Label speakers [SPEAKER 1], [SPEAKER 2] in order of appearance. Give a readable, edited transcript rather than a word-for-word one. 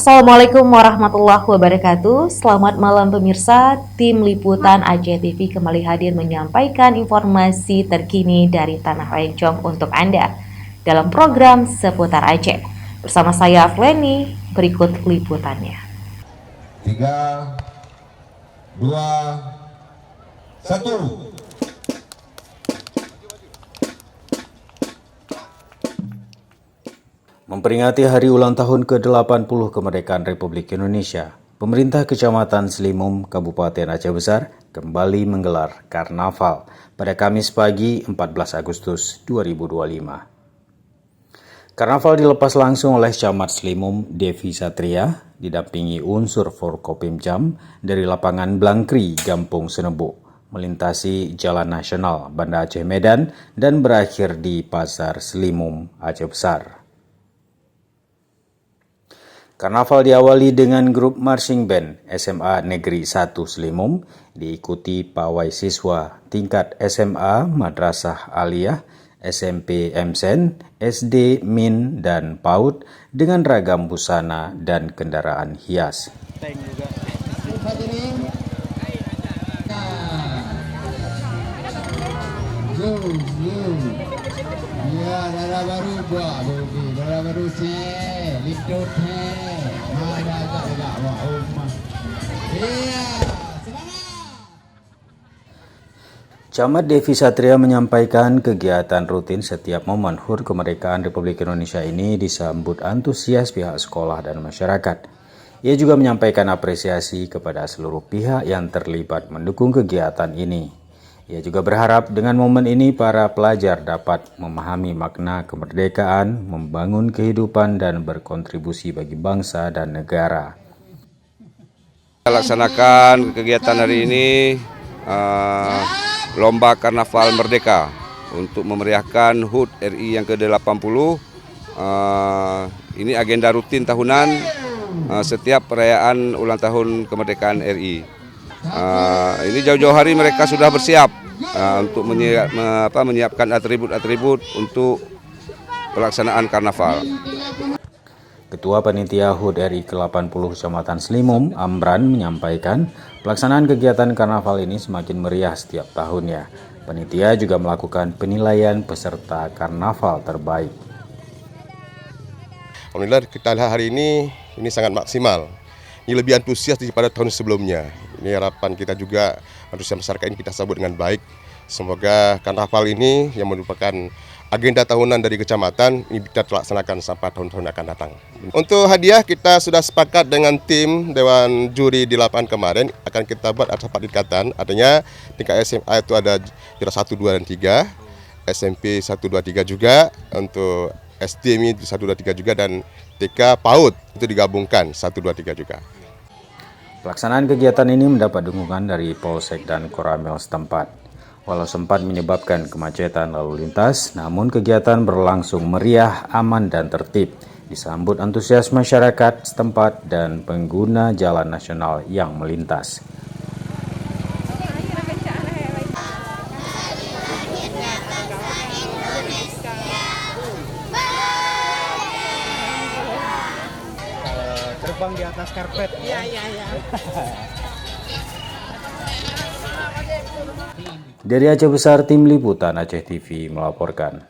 [SPEAKER 1] Assalamualaikum warahmatullahi wabarakatuh. Selamat malam pemirsa. Tim Liputan Aceh TV kembali hadir menyampaikan informasi terkini dari Tanah Rencong untuk Anda dalam program Seputar Aceh. Bersama saya Afleni, berikut liputannya.
[SPEAKER 2] 3, 2, 1.
[SPEAKER 3] Memperingati hari ulang tahun ke-80 kemerdekaan Republik Indonesia, pemerintah Kecamatan Selimum, Kabupaten Aceh Besar kembali menggelar karnaval pada Kamis pagi 14 Agustus 2025. Karnaval dilepas langsung oleh Camat Selimum Devi Satria, didampingi unsur Forkopimjam dari lapangan Blangkri, Gampung Senebu, melintasi Jalan Nasional Banda Aceh Medan dan berakhir di Pasar Selimum, Aceh Besar. Karnaval diawali dengan grup marching band SMA Negeri 1 Selimum, diikuti pawai siswa tingkat SMA Madrasah Aliyah, SMP MSen, SD Min, dan PAUD dengan ragam busana dan kendaraan hias.
[SPEAKER 2] Ya, darah baru buat budi, darah baru hidup ada agak wah ummah. Iya,
[SPEAKER 3] Camat Devi Satria menyampaikan kegiatan rutin setiap momen HUT Kemerdekaan Republik Indonesia ini disambut antusias pihak sekolah dan masyarakat. Ia juga menyampaikan apresiasi kepada seluruh pihak yang terlibat mendukung kegiatan ini. Ia juga berharap dengan momen ini para pelajar dapat memahami makna kemerdekaan, membangun kehidupan, dan berkontribusi bagi bangsa dan negara.
[SPEAKER 4] Kita laksanakan kegiatan hari ini Lomba Karnaval Merdeka untuk memeriahkan HUT RI yang ke-80. Ini agenda rutin tahunan setiap perayaan ulang tahun kemerdekaan RI. Ini jauh-jauh hari mereka sudah bersiap untuk menyiapkan atribut-atribut untuk pelaksanaan karnaval.
[SPEAKER 3] Ketua Panitia HUT RI ke-80 Kecamatan Selimum, Amran, menyampaikan pelaksanaan kegiatan karnaval ini semakin meriah setiap tahunnya. Panitia juga melakukan penilaian peserta karnaval terbaik.
[SPEAKER 5] Alhamdulillah kita lihat hari ini sangat maksimal. Ini lebih antusias daripada tahun sebelumnya. Ini harapan kita juga, antusias masyarakat ini kita sambut dengan baik. Semoga karnaval ini yang merupakan agenda tahunan dari kecamatan ini kita laksanakan sampai tahun-tahun akan datang. Untuk hadiah kita sudah sepakat dengan tim Dewan Juri di lapangan kemarin akan kita buat rapat ikatan. Artinya tingkat SMA itu ada juara 1, 2, dan 3, SMP 1, 2, 3 juga, untuk SD ini 1, 2, 3 juga, dan TK PAUD itu digabungkan 1, 2, 3 juga.
[SPEAKER 3] Pelaksanaan kegiatan ini mendapat dukungan dari Polsek dan Koramil setempat. Walau sempat menyebabkan kemacetan lalu lintas, namun kegiatan berlangsung meriah, aman, dan tertib. Disambut antusias masyarakat setempat dan pengguna jalan nasional yang melintas.
[SPEAKER 6] Terbang di atas karpet. Iya.
[SPEAKER 3] Dari Aceh Besar, Tim Liputan Aceh TV melaporkan.